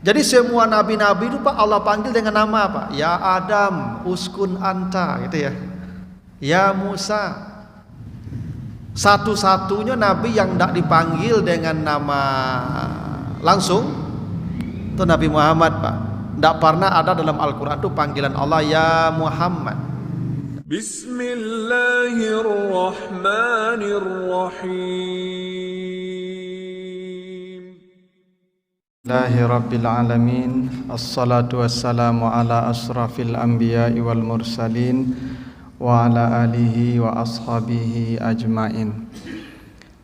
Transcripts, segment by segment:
Jadi semua nabi-nabi itu Pak Allah panggil dengan nama apa? Ya Adam, uskun anta, gitu ya. Ya Musa. Satu-satunya nabi yang tidak dipanggil dengan nama langsung itu Nabi Muhammad, Pak. Tidak pernah ada dalam Al-Quran itu panggilan Allah ya Muhammad. Bismillahirrahmanirrahim. Rabbil alamin. Assalatu wassalamu ala asrafil anbiya'i wal mursalin wa ala alihi wa ashabihi ajmain.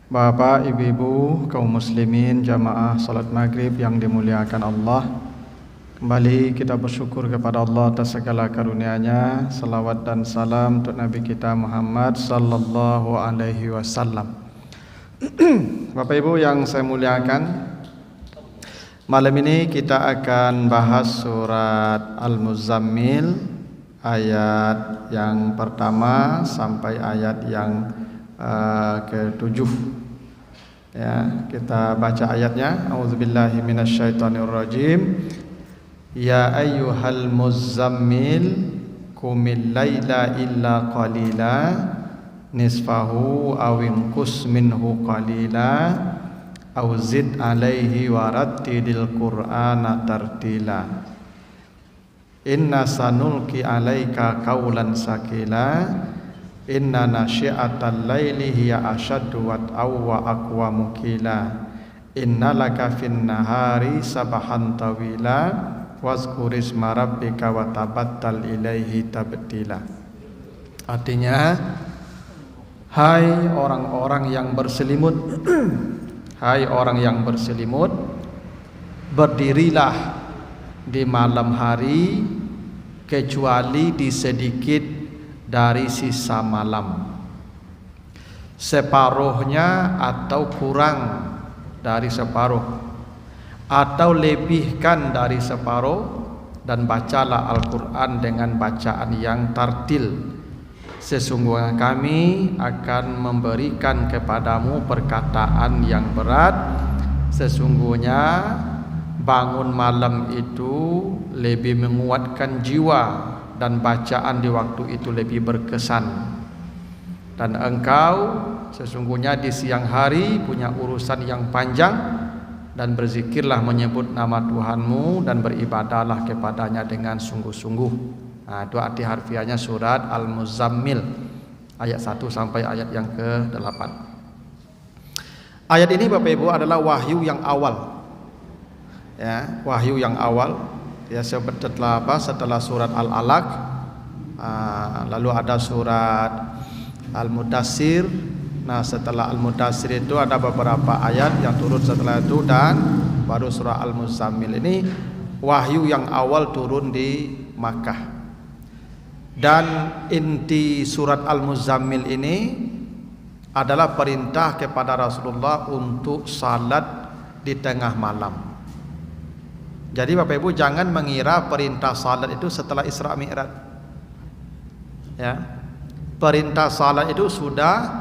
Bapak, ibu-ibu, kaum muslimin, jamaah salat maghrib yang dimuliakan Allah, kembali kita bersyukur kepada Allah atas segala karunia-Nya. Salawat dan salam untuk Nabi kita Muhammad sallallahu alaihi wasallam. Bapak Ibu yang saya muliakan, malam ini kita akan bahas surat Al-Muzammil, ayat yang pertama sampai ayat yang ke-7. Ya, kita baca ayatnya. A'udzubillahi minasyaitonirrajim. Ya ayyuhal muzammil qumil laila illa qalila nisfahu aw inqus minhu qalila aw zid alaihi warattilil qur'ana tartila. Inna sanulqi alaika qaulan sakila. Inna nasyi'atal laili hiya asyaddu wat'aw wa aqwamu qila. Inna laka fin nahari sabahan tawila wazkur isma rabbika wa tabattal ilaihi tabtila. Artinya, hai orang-orang yang berselimut, hai orang yang berselimut, berdirilah di malam hari kecuali di sedikit dari sisa malam, separuhnya atau kurang dari separuh, atau lebihkan dari separuh, dan bacalah Al-Quran dengan bacaan yang tartil. Sesungguhnya kami akan memberikan kepadamu perkataan yang berat. Sesungguhnya bangun malam itu lebih menguatkan jiwa, dan bacaan di waktu itu lebih berkesan. Dan engkau sesungguhnya di siang hari punya urusan yang panjang, dan berzikirlah menyebut nama Tuhanmu dan beribadahlah kepadanya dengan sungguh-sungguh. Nah, itu arti harfiahnya surat Al-Muzammil ayat 1 sampai ayat yang ke-8. Ayat ini Bapak Ibu adalah wahyu yang awal. Ya, wahyu yang awal. Ya, setelah surat Al-Alaq, lalu ada surat Al-Mudassir. Nah, setelah Al-Mudassir itu ada beberapa ayat yang turun setelah itu, dan baru surah Al-Muzammil. Ini wahyu yang awal turun di Makkah. Dan inti surat Al-Muzammil ini adalah perintah kepada Rasulullah untuk salat di tengah malam. Jadi Bapak Ibu jangan mengira perintah salat itu setelah Isra Mi'raj. Ya. Perintah salat itu sudah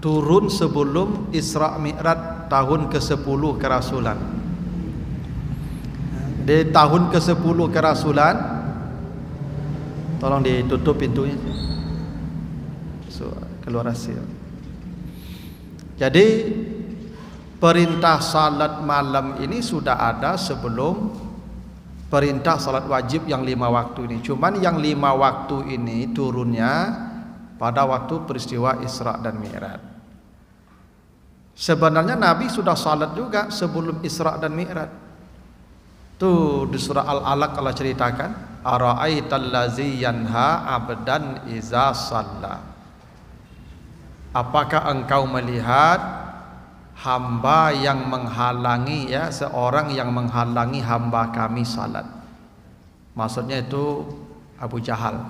turun sebelum Isra Mi'raj tahun ke-10 kerasulan. Di tahun ke-10 kerasulan, tolong ditutup pintunya. Keluar hasil. Jadi perintah salat malam ini sudah ada sebelum perintah salat wajib yang 5 waktu ini. Cuman yang 5 waktu ini turunnya pada waktu peristiwa Isra dan Mi'raj. Sebenarnya Nabi sudah salat juga sebelum Isra dan Mi'raj. Tuh di surah Al-Alaq Allah ceritakan, ara'aital ladzi yanha 'abdan iza shalla. Apakah engkau melihat hamba yang menghalangi, ya, seorang yang menghalangi hamba kami salat? Maksudnya itu Abu Jahal.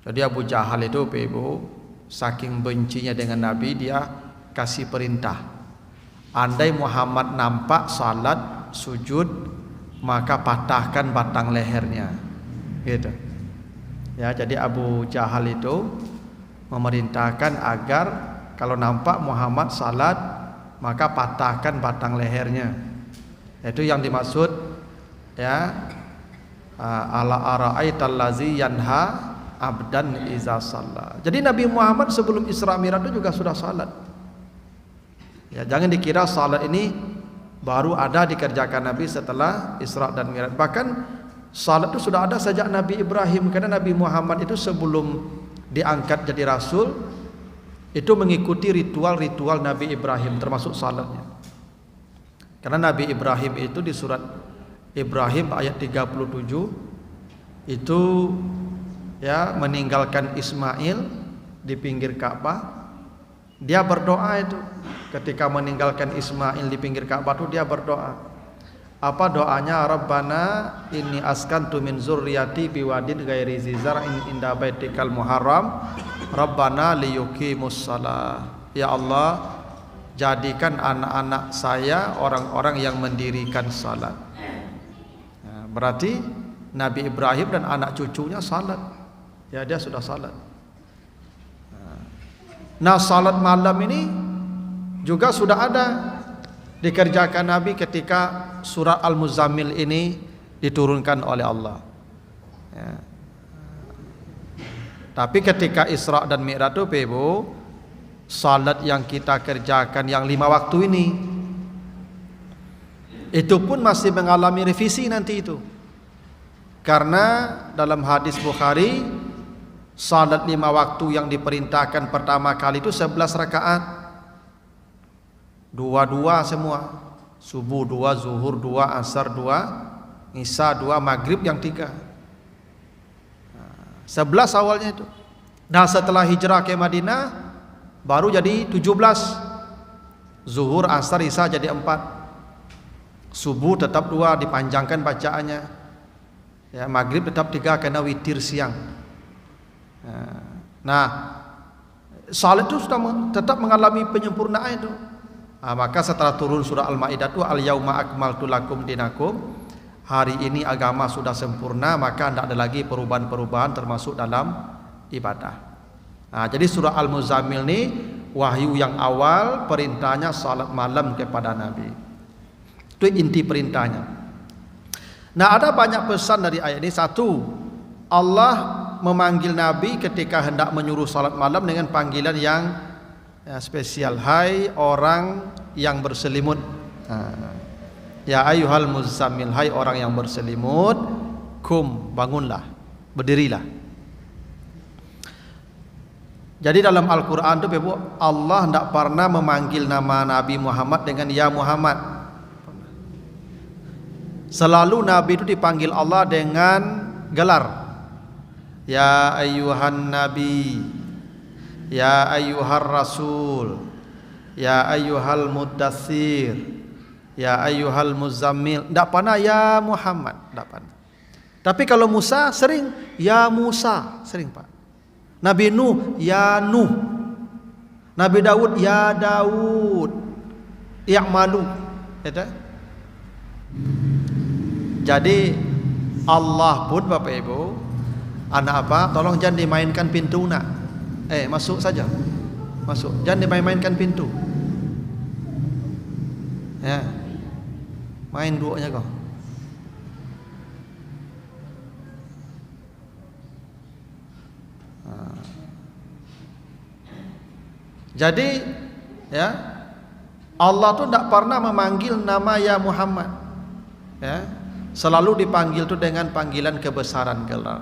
Jadi Abu Jahal itu Ibu, saking bencinya dengan Nabi, dia kasih perintah, andai Muhammad nampak salat sujud, maka patahkan batang lehernya, gitu. Ya, jadi Abu Jahal itu memerintahkan agar kalau nampak Muhammad salat, maka patahkan batang lehernya. Itu yang dimaksud ya, ala ara'aital ladzi yanha abdan iza shalla. Jadi Nabi Muhammad sebelum Isra Mi'raj itu juga sudah salat. Ya, jangan dikira salat ini baru ada dikerjakan Nabi setelah Isra dan Mi'raj. Bahkan salat itu sudah ada sejak Nabi Ibrahim, karena Nabi Muhammad itu sebelum diangkat jadi rasul itu mengikuti ritual-ritual Nabi Ibrahim termasuk salatnya. Karena Nabi Ibrahim itu di surat Ibrahim ayat 37 itu ya meninggalkan Ismail di pinggir Ka'bah. Dia berdoa itu ketika meninggalkan Ismail di pinggir Ka'bah itu dia berdoa. Apa doanya? Rabbana inni askantu min zurriyati biwadin ghairi zi zar'in inda baitikal muharram Rabbana liyuqimus shalah. Ya Allah, jadikan anak-anak saya orang-orang yang mendirikan salat. Nah, berarti Nabi Ibrahim dan anak cucunya salat. Ya, dia sudah salat. Nah, salat malam ini juga sudah ada dikerjakan Nabi ketika surah Al-Muzammil ini diturunkan oleh Allah. Ya. Tapi ketika Isra dan Mi'raj itu Ibu, salat yang kita kerjakan yang 5 waktu ini itu pun masih mengalami revisi nanti itu. Karena dalam hadis Bukhari, salat 5 waktu yang diperintahkan pertama kali itu 11 rakaat. Dua-dua semua. Subuh 2, zuhur 2, asar 2, isya 2, maghrib yang 3. 11 awalnya itu. Nah, setelah hijrah ke Madinah baru jadi 17. Zuhur, asar, isya jadi 4. Subuh tetap 2 dipanjangkan bacaannya. Ya, maghrib tetap 3 karena witir siang. Nah, salat itu sudah tetap mengalami penyempurnaan itu. Nah, maka setelah turun surah Al-Maidah itu al-yauma akmaltu lakum dinakum, hari ini agama sudah sempurna, maka tidak ada lagi perubahan-perubahan termasuk dalam ibadah. Nah, jadi surah Al-Muzammil ini wahyu yang awal perintahnya salat malam kepada Nabi. Itu inti perintahnya. Nah, ada banyak pesan dari ayat ini. Satu, Allah memanggil Nabi ketika hendak menyuruh salat malam dengan panggilan yang spesial. Hai orang yang berselimut. Ya ayyuhal muzammil, hai orang yang berselimut, kum, bangunlah, berdirilah. Jadi dalam Al-Quran itu Allah tidak pernah memanggil nama Nabi Muhammad dengan ya Muhammad. Selalu Nabi itu dipanggil Allah dengan gelar. Ya ayyuhan nabi, ya ayyuhar rasul, ya ayyuhal muddatsir, ya ayyuhal muzammil. Tidak pernah ya Muhammad, tidak pernah. Tapi kalau Musa sering ya Musa, sering Pak. Nabi Nuh ya Nuh, Nabi Daud ya Daud, i'malu. Jadi Allah pun Bapak Ibu, anak apa? Tolong jangan dimainkan pintu nak. Masuk saja. Masuk. Jangan dimain-mainkan pintu. Ya. Main duanya kau. Jadi ya, Allah tuh tidak pernah memanggil nama ya Muhammad. Ya. Selalu dipanggil tuh dengan panggilan kebesaran gelar.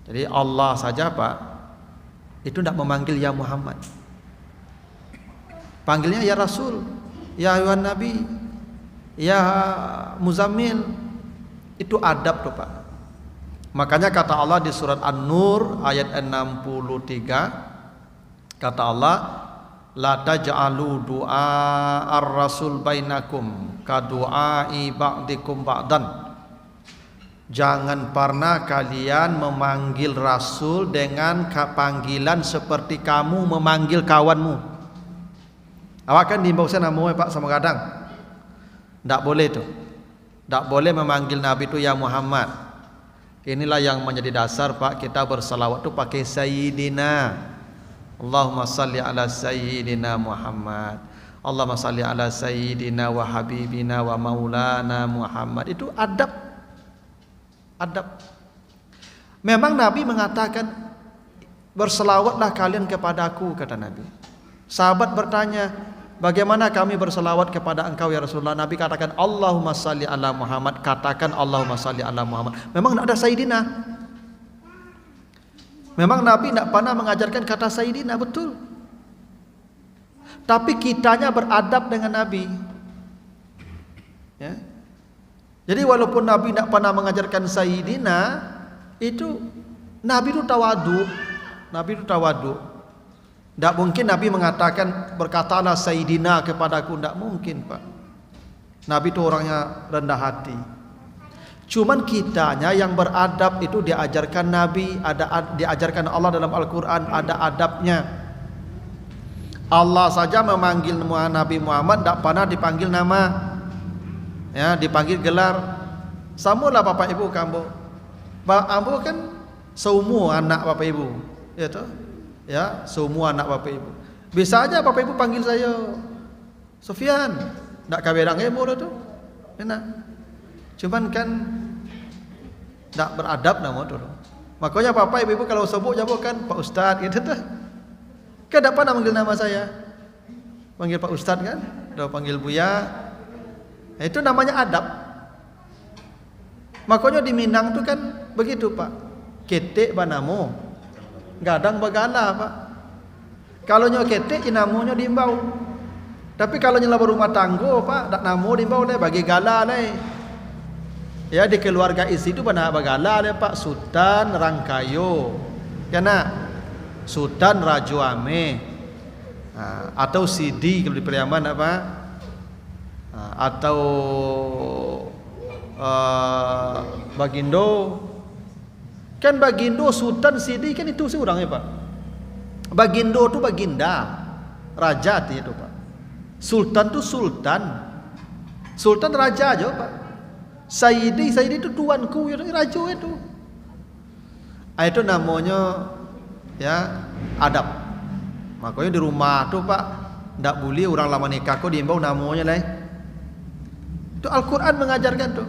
Jadi Allah saja Pak itu tidak memanggil ya Muhammad. Panggilnya ya Rasul, ya ayuhan Nabi, ya Muzammil. Itu adab tuh Pak. Makanya kata Allah di surat An-Nur ayat 63, kata Allah, la taj'alu du'a ar-rasul bainakum ka du'ai ba'dikum ba'dan. Jangan pernah kalian memanggil Rasul dengan panggilan seperti kamu memanggil kawanmu. Awak kan diimbau saya namamu Pak sama kadang. Tak boleh tu. Tak boleh memanggil Nabi itu ya Muhammad. Inilah yang menjadi dasar Pak kita bersalawat tu pakai Sayyidina. Allahumma salli ala Sayyidina Muhammad. Allahumma salli ala sayyidina wa habibina wa maulana Muhammad. Itu adab. Adab. Memang Nabi mengatakan, berselawatlah kalian kepadaku, kata Nabi. Sahabat bertanya, bagaimana kami berselawat kepada engkau ya Rasulullah? Nabi katakan, Allahumma salli ala Muhammad. Katakan Allahumma salli ala Muhammad. Memang tidak ada sayyidina. Memang Nabi tidak pernah mengajarkan kata sayyidina, betul. Tapi kitanya beradab dengan Nabi. Ya. Jadi walaupun Nabi tidak pernah mengajarkan sayyidina, itu Nabi itu tawadu. Nabi itu tawadu. Tidak mungkin Nabi mengatakan, berkatalah sayyidina kepadaku. Tidak mungkin, Pak. Nabi itu orangnya rendah hati. Cuman kitanya yang beradab itu diajarkan Nabi, diajarkan Allah dalam Al-Quran, ada adabnya. Allah saja memanggil Nabi Muhammad tidak pernah dipanggil nama, ya, dipanggil gelar. Samulah bapak ibu kamu. Ambo kan semua anak bapak ibu, ya toh? Ya, semua anak bapak ibu. Bisa aja bapak ibu panggil saya Sofyan, tidak kabedang emo tu, enak. Cuman kan tidak beradab nama tu. Makanya bapak ibu kalau sebut kan Pak Ustadz gitu tuh. Kan tak pernah manggil nama saya. Panggil Pak Ustadz kan? Dah panggil Buya. Itu namanya adab. Makanya di Minang tu kan begitu, Pak. Ketek banamo. Gadang bagala, Pak. Kalau nyo ketek inamonya diimbau. Tapi kalau nyela berumah tanggo, Pak, dak namo diimbau deh bagi gala deh. Ya di keluarga isi itu bana bagala deh, Pak. Sultan Rangkayo. Kena Sultan Rajo Ame, atau Sidi kalau di Periaman apa, atau Bagindo. Kan Bagindo, Sultan, Sidi kan itu seorang ya Pak. Bagindo itu baginda, raja itu Pak. Sultan itu sultan, sultan raja aja Pak. Sayyidi itu tuanku, raja itu. Itu namanya ya adab. Makanya di rumah tuh Pak ndak boleh orang lama nikah kok diimbau namanya lah. Itu Al-Quran mengajarkan tuh.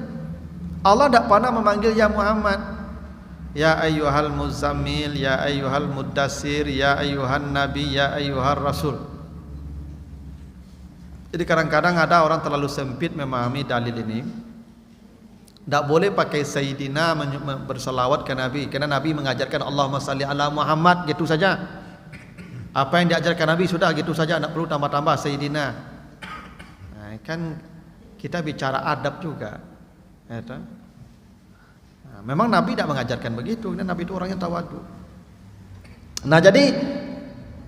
Allah ndak pernah memanggil ya Muhammad, ya ayyuhal muzammil, ya ayyuhal muddassir, ya ayyuhan nabi, ya ayyuhar rasul. Jadi kadang-kadang ada orang terlalu sempit memahami dalil ini. Tak boleh pakai Sayyidina bersalawat ke Nabi, karena Nabi mengajarkan Allahumma salli ala Muhammad, gitu saja. Apa yang diajarkan Nabi sudah gitu saja, tak perlu tambah-tambah Sayyidina. Nah, kan kita bicara adab juga. Nah, memang Nabi tidak mengajarkan begitu, karena Nabi itu orangnya tawadu. Nah jadi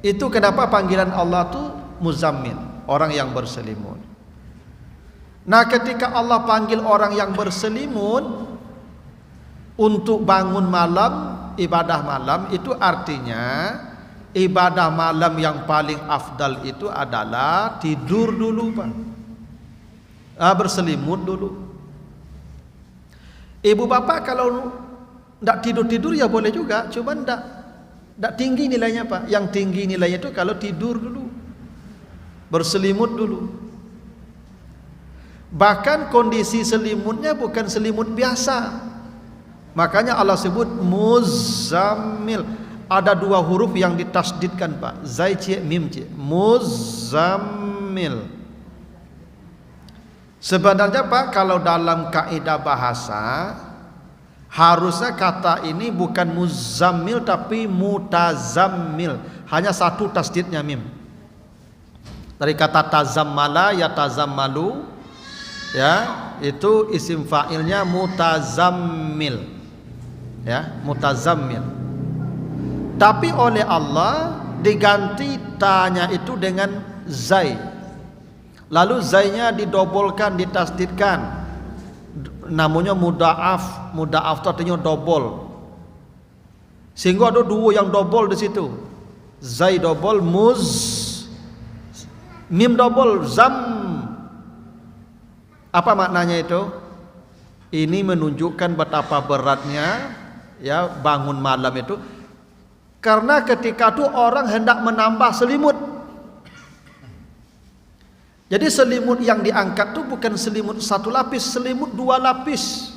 itu kenapa panggilan Allah itu Muzammil, orang yang berselimut. Nah ketika Allah panggil orang yang berselimut untuk bangun malam, ibadah malam, itu artinya ibadah malam yang paling afdal itu adalah tidur dulu Pak, berselimut dulu. Ibu bapak kalau tidak tidur-tidur ya boleh juga, cuman tidak tinggi nilainya Pak. Yang tinggi nilainya itu kalau tidur dulu, berselimut dulu. Bahkan kondisi selimutnya bukan selimut biasa. Makanya Allah sebut Muzammil. Ada dua huruf yang ditasdidkan Pak, zai cie mim cie, Muzammil. Sebenarnya Pak, kalau dalam kaidah bahasa harusnya kata ini bukan muzammil tapi mutazammil. Hanya satu tasdidnya mim. Dari kata tazammala ya tazammalu, ya itu isim fa'ilnya mutazammil, ya mutazammil. Tapi oleh Allah diganti tanya itu dengan zai, lalu zainya didobolkan, ditasdidkan, namanya mudaaf. Mudaaf itu artinya dobol, sehingga ada dua yang dobol di situ. Zai dobol, mim dobol, zam. Apa maknanya itu? Ini menunjukkan betapa beratnya ya bangun malam itu. Karena ketika itu orang hendak menambah selimut. Jadi selimut yang diangkat tu bukan selimut satu lapis, selimut 2 lapis.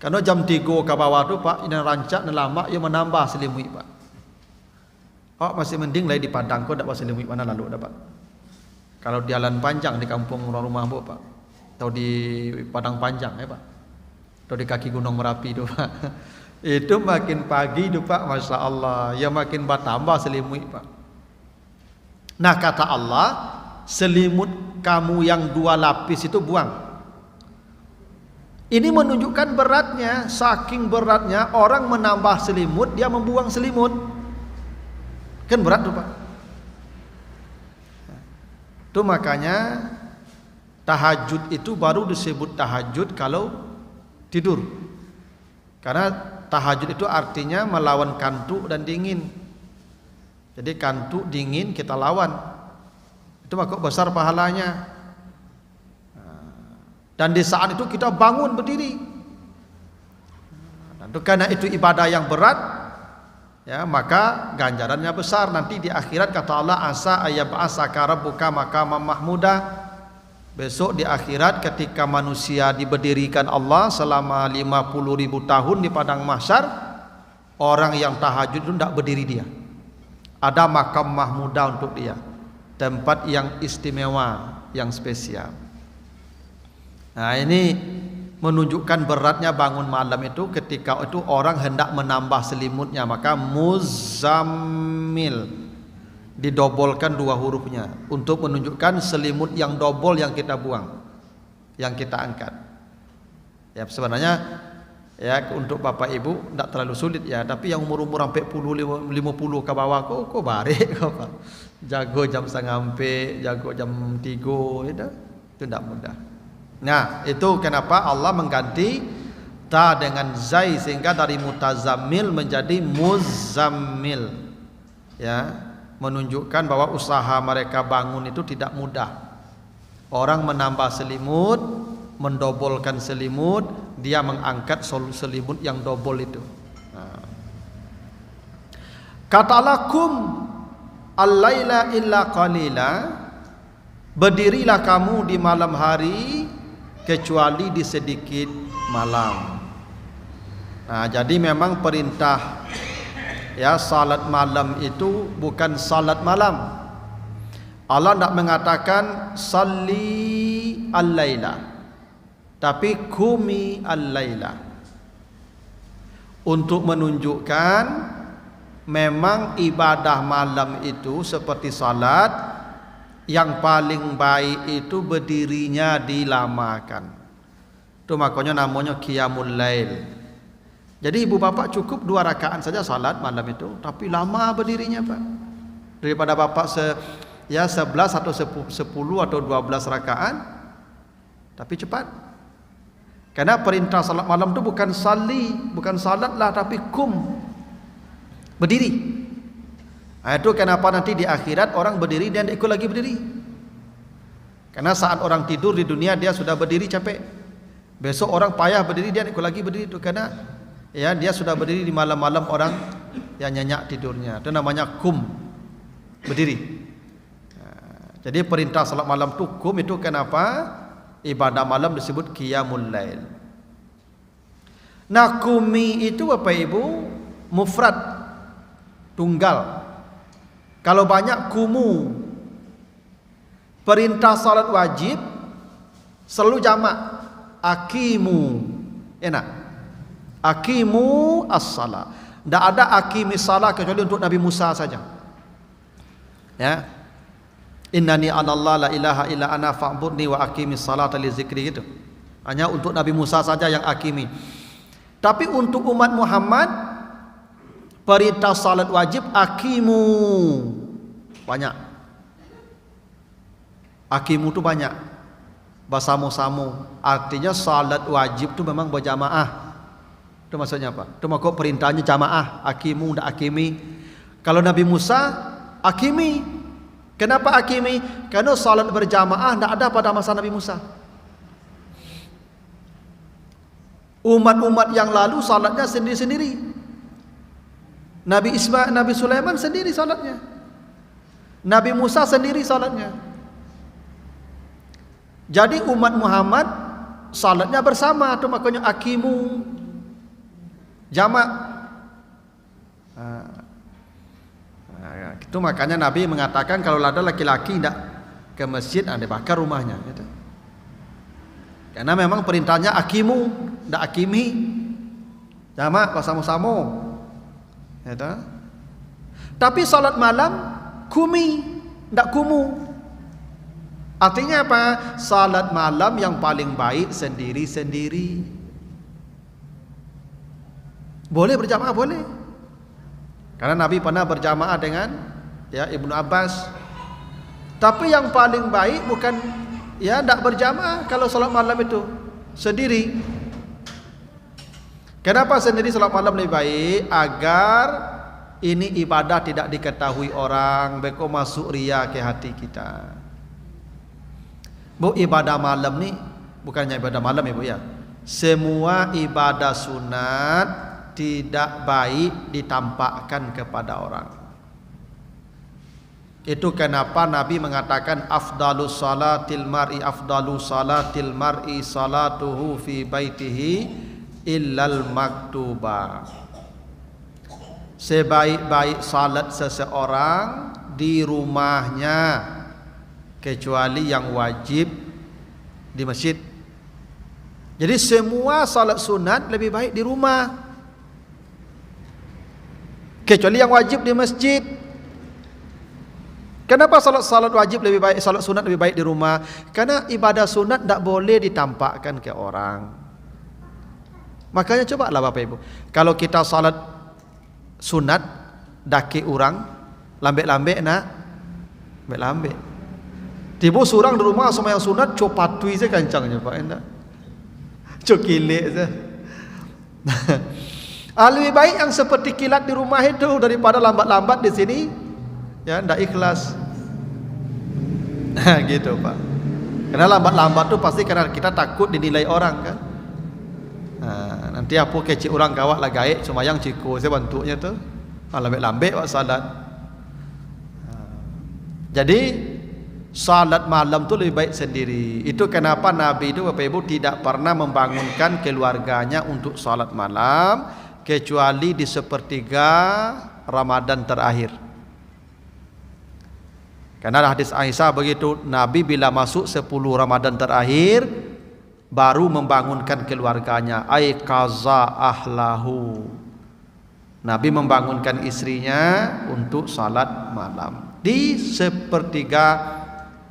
Karena jam 3 ke bawah tu Pak, ini rancak dan lama ia menambah selimut Pak. Oh masih mending lagi di Padang kau dapat selimut mana lalu dapat. Kalau di jalan panjang di kampung rumah bu Pak, atau di Padang Panjang ya Pak, atau di kaki Gunung Merapi tu Pak, itu makin pagi tu Pak, masya Allah, ya makin bertambah selimut Pak. Nah kata Allah, selimut kamu yang 2 lapis itu buang. Ini menunjukkan beratnya, saking beratnya orang menambah selimut, dia membuang selimut. Kan berat tuh Pak. Itu makanya tahajud itu baru disebut tahajud kalau tidur. Karena tahajud itu artinya melawan kantuk dan dingin. Jadi kantuk dingin kita lawan. Itu maka besar pahalanya. Dan di saat itu kita bangun berdiri. Dan karena itu ibadah yang berat, ya maka ganjarannya besar. Nanti di akhirat kata Allah, asa ayyab'asaka rabbuka maqaman mahmuda. Besok di akhirat ketika manusia diberdirikan Allah selama 50.000 tahun di padang mahsyar, orang yang tahajud itu tidak berdiri dia. Ada makam mahmuda untuk dia, tempat yang istimewa, yang spesial. Nah ini menunjukkan beratnya bangun malam itu. Ketika itu orang hendak menambah selimutnya, maka muzammil didobolkan 2 hurufnya untuk menunjukkan selimut yang dobol yang kita buang, yang kita angkat. Ya sebenarnya ya untuk bapak ibu tidak terlalu sulit ya, tapi yang umur sampai 50 ke bawah kok barik kok Pak. Jago jam 3:30, jago jam 3 itu tidak mudah. Nah itu kenapa Allah mengganti ta dengan zai, sehingga dari mutazammil menjadi muzammil, ya menunjukkan bahwa usaha mereka bangun itu tidak mudah. Orang menambah selimut, mendobolkan selimut, dia mengangkat selimut yang dobol itu. Nah. Kata Allah, kum al-laila illa qalila, berdirilah kamu di malam hari kecuali di sedikit malam. Nah, jadi memang perintah ya salat malam itu bukan salat malam. Allah tidak mengatakan salli al-laila, tapi kumi al-laila, untuk menunjukkan memang ibadah malam itu seperti salat, yang paling baik itu berdirinya dilamakan. Itu makanya namanya qiyamul lail. Jadi ibu bapak cukup 2 rakaat saja salat malam itu, tapi lama berdirinya Pak. Daripada bapak 11 atau 10 atau 12 rakaat, tapi cepat. Karena perintah salat malam itu bukan sali, bukan salat lah, tapi kum, berdiri. Nah, itu kenapa nanti di akhirat orang berdiri dan ikut lagi berdiri. Karena saat orang tidur di dunia dia sudah berdiri capek. Besok orang payah berdiri dia ikut lagi berdiri itu, karena ya dia sudah berdiri di malam-malam orang yang nyenyak tidurnya. Itu namanya kum, berdiri. Nah, jadi perintah salat malam itu kum, itu kenapa ibadah malam disebut qiyamul lail. Nah, kumi itu Bapak Ibu mufrad, tunggal. Kalau banyak kumu. Perintah salat wajib selalu jamak, akimu. Enak. Akimu as-salah. Tidak ada akimi salah kecuali untuk Nabi Musa saja. Ya. Innani anallah la ilaha illa ana fa'budni wa akimis salata li zikri, gitu. Hanya untuk Nabi Musa saja yang akimi. Tapi untuk umat Muhammad perintah salat wajib akimu banyak. Akimu itu banyak. Basamu-samu. Artinya salat wajib itu memang berjamaah. Itu maksudnya apa? Itu maksud perintahnya jamaah. Akimu dan akimi. Kalau Nabi Musa akimi. Kenapa akimi? Karena salat berjamaah tidak ada pada masa Nabi Musa. Umat-umat yang lalu salatnya sendiri-sendiri. Nabi Sulaiman sendiri salatnya. Nabi Musa sendiri salatnya. Jadi umat Muhammad salatnya bersama, tu makanya akimu jamak. Itu makanya Nabi mengatakan kalau ada laki-laki tidak ke masjid, dibakar rumahnya. Gitu. Karena memang perintahnya akimu, tidak akimi, jamak bersama-sama. Gitu. Tapi salat malam kumi, tidak kumu. Artinya apa? Salat malam yang paling baik sendiri-sendiri. Boleh berjamaah, boleh. Karena Nabi pernah berjamaah dengan Ibnu Abbas. Tapi yang paling baik bukan tidak berjamaah kalau salat malam itu sendiri. Kenapa sendiri salat malam lebih baik? Agar ini ibadah tidak diketahui orang, beko masuk ria ke hati kita. Bu, ibadah malam ni bukannya ibadah malam ya Bu ya. Semua ibadah sunat tidak baik ditampakkan kepada orang. Itu kenapa Nabi mengatakan afdalus salatil mar'i salatuhu fi baitihi illal maktubah. Sebaik-baik salat seseorang di rumahnya kecuali yang wajib di masjid. Jadi semua salat sunat lebih baik di rumah, kecuali yang wajib di masjid. Kenapa salat wajib lebih baik, salat sunat lebih baik di rumah? Karena ibadah sunat tidak boleh ditampakkan ke orang. Makanya cobalah Bapak Ibu, kalau kita salat sunat daki orang lambek-lambek nak lambek-lambek. Tiba surang di rumah sama yang sunat copatui saja kancangnya Pak, enggak. Cokilek saja. Lebih baik yang seperti kilat di rumah itu daripada lambat-lambat di sini, ya enggak ikhlas. Gitu Pak. Karena lambat-lambat tu pasti karena kita takut dinilai orang kan. Nanti apa kecik orang kawak lah gaik cuma yang ciko saya bantunya tu lambek-lambek buat salat. Jadi salat malam tu lebih baik sendiri. Itu kenapa Nabi itu Bapak Ibu tidak pernah membangunkan keluarganya untuk salat malam kecuali di sepertiga Ramadan terakhir. Karena hadis Aisyah begitu, Nabi bila masuk 10 Ramadan terakhir baru membangunkan keluarganya, ay qaza ahlahu. Nabi membangunkan istrinya untuk salat malam di sepertiga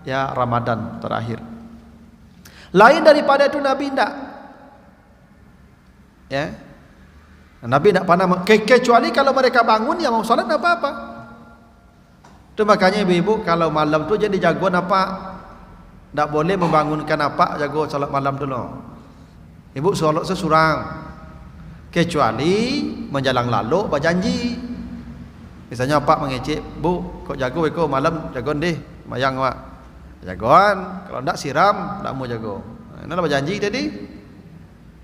Ramadan terakhir. Lain daripada itu Nabi tidak. Ya. Nabi tidak pernah kecuali kalau mereka bangun yang mau salat tidak apa-apa. Itu makanya ibu-ibu kalau malam tu jadi jagoan apa? Tak boleh membangunkan apa jago salat malam dulu. Ibu solat sesurang. Kecuali menjalang lalu berjanji. Misalnya apa mengecek, "Bu, kok jago eko malam jagoan deh, mayang Pak." Jagoan, kalau ndak siram ndak mau jago. Inilah berjanji tadi.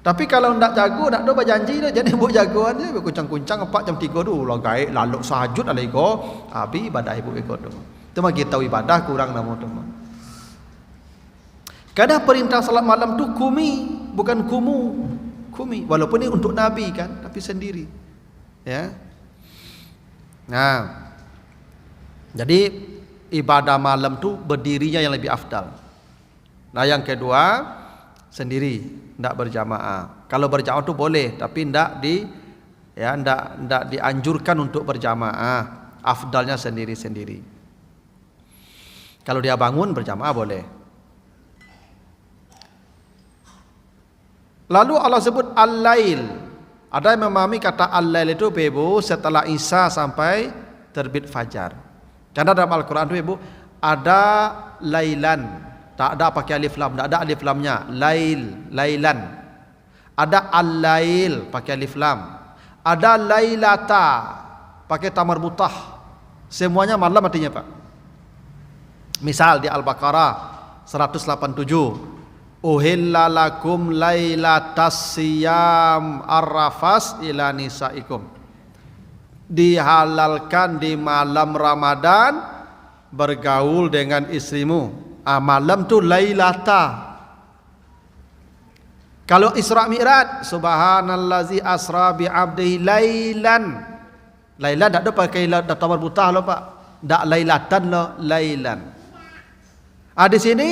Tapi kalau ndak jago ndak do berjanji dah jadi bu jagoan je berkuncang-kuncang 4 jam 3 dulu lah gaik lalu sahajud alai ko abi ibadah ibu eko tu. Tu mah kita ibadah kurang namo tu mah. Kadang perintah salat malam tu kumi, bukan kumu. Kumi, walaupun ini untuk Nabi kan, tapi sendiri. Ya. Nah. Jadi ibadah malam tu berdirinya yang lebih afdal. Nah, yang kedua sendiri, tidak berjamaah. Kalau berjamaah tu boleh, tapi tidak dianjurkan untuk berjamaah. Afdalnya sendiri-sendiri. Kalau dia bangun berjamaah boleh. Lalu Allah sebut al-lail. Ada yang memahami kata al-lail itu Ibu setelah Isya sampai terbit fajar. Karena dalam Al-Quran itu Ibu ada lailan, tak ada pakai alif lam, tak ada alif lamnya. Lail, lailan. Ada al-lail pakai alif lam. Ada lailata pakai tamar butah. Semuanya malam artinya Pak. Misal di Al-Baqarah 187. Uhilla lakum lailatas siyam arrafas ila nisaikum. Dihalalkan di malam Ramadan bergaul dengan istrimu. Malam tu lailata. Kalau Isra Mi'raj, subhanallazi asra bi 'abdihi lailan. Lailan tak ada pakai tamar buta lo Pak. Tak lailatan lo, lailan. Di sini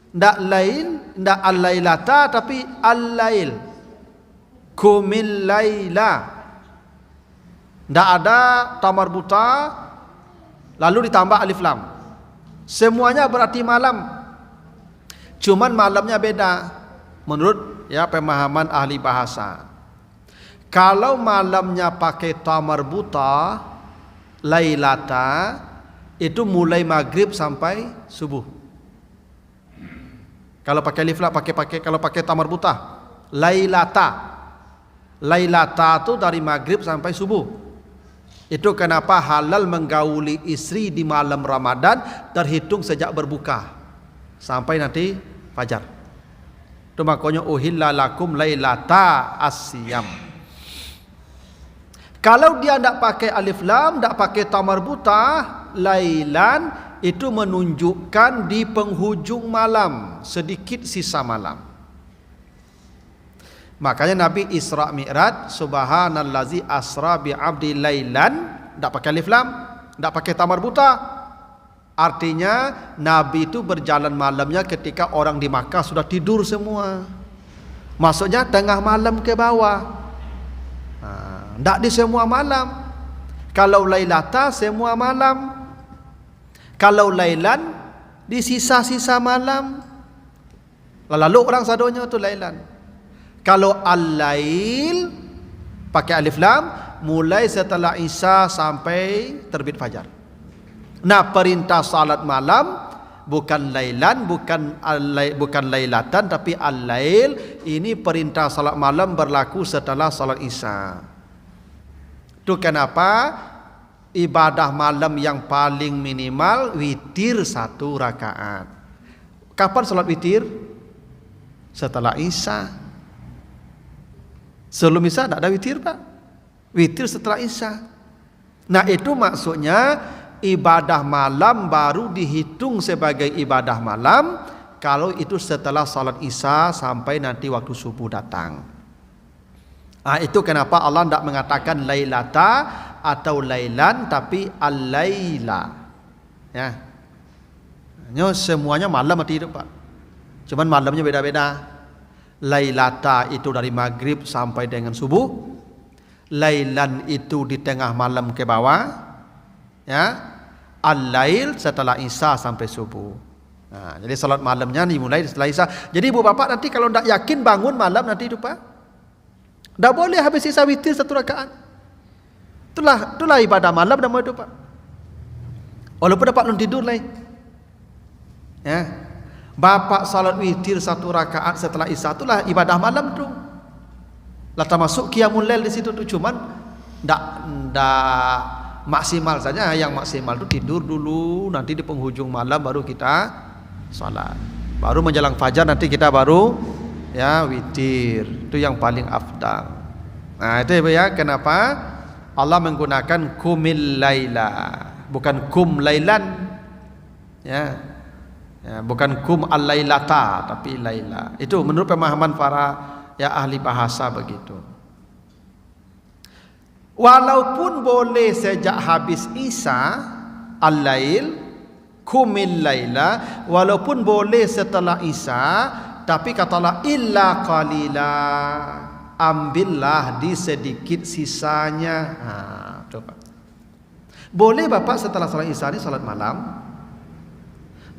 tak lail, tak al-lailata tapi al-lail. Kumil laila. Tak ada tamar buta lalu ditambah alif lam. Semuanya berarti malam. Cuman malamnya beda menurut pemahaman ahli bahasa. Kalau malamnya pakai tamar buta, lailata, itu mulai maghrib sampai subuh. Kalau pakai alif lam, kalau pakai tamar buta, lailata. Lailata itu dari maghrib sampai subuh. Itu kenapa halal menggauli istri di malam Ramadan terhitung sejak berbuka sampai nanti fajar. Itu makanya uhilla lakum lailata asyam. Kalau dia tidak pakai alif lam, tidak pakai tamar buta, lailan itu menunjukkan di penghujung malam, sedikit sisa malam. Makanya Nabi Isra Mi'raj, subhanallazi asra bi 'abdi lailan, tidak pakai alif lam, tidak pakai tamar buta. Artinya Nabi itu berjalan malamnya ketika orang di Makkah sudah tidur semua. Maksudnya tengah malam ke bawah. Tidak di semua malam. Kalau lailata semua malam. Kalau lailan di sisa-sisa malam. Lalu orang sadonya itu lailan. Kalau al-lail pakai alif lam mulai setelah Isya sampai terbit fajar. Nah, perintah salat malam bukan lailan, bukan lailatan tapi al-lail. Ini perintah salat malam berlaku setelah salat Isya. Itu kenapa ibadah malam yang paling minimal witir 1 rakaat. Kapan salat witir? Setelah Isya. Sebelum Isya tidak ada witir Pak. Witir setelah Isya. Nah itu maksudnya ibadah malam baru dihitung sebagai ibadah malam kalau itu setelah salat Isya sampai nanti waktu subuh datang. Itu kenapa Allah tidak mengatakan lailata atau lailan tapi al-laila. Ya. Semuanya malam atau hidup Pak. Cuman malamnya beda-beda. Lailata itu dari maghrib sampai dengan subuh. Lailan itu di tengah malam ke bawah. Ya. Al-lail setelah Isya sampai subuh. Nah, jadi salat malamnya dimulai setelah Isya. Jadi ibu bapak nanti kalau tidak yakin bangun malam nanti itu Pak. Tak boleh habis Isya witir 1 rakaat. Itulah ibadah malam nama itu Pak. Walaupun dapat belum tidur lah. Ya. Bapak salat witir 1 rakaat setelah Isya itulah ibadah malam tu. Lah termasuk qiyamul lail di situ tu, cuman ndak maksimal saja. Yang maksimal tu tidur dulu, nanti di penghujung malam baru kita salat. Baru menjelang fajar nanti kita baru witir. Itu yang paling afdal. Nah, itu ya kenapa Allah menggunakan kumil laila, bukan kum lailan. Ya, bukan kum al-lailata tapi laila. Itu menurut pemahaman para ahli bahasa begitu. Walaupun boleh sejak habis Isya al-lail, kumil laila, walaupun boleh setelah Isya, tapi katalah illa qalila, ambillah di sedikit sisanya. Coba. Boleh Bapak setelah salat Isya ini salat malam,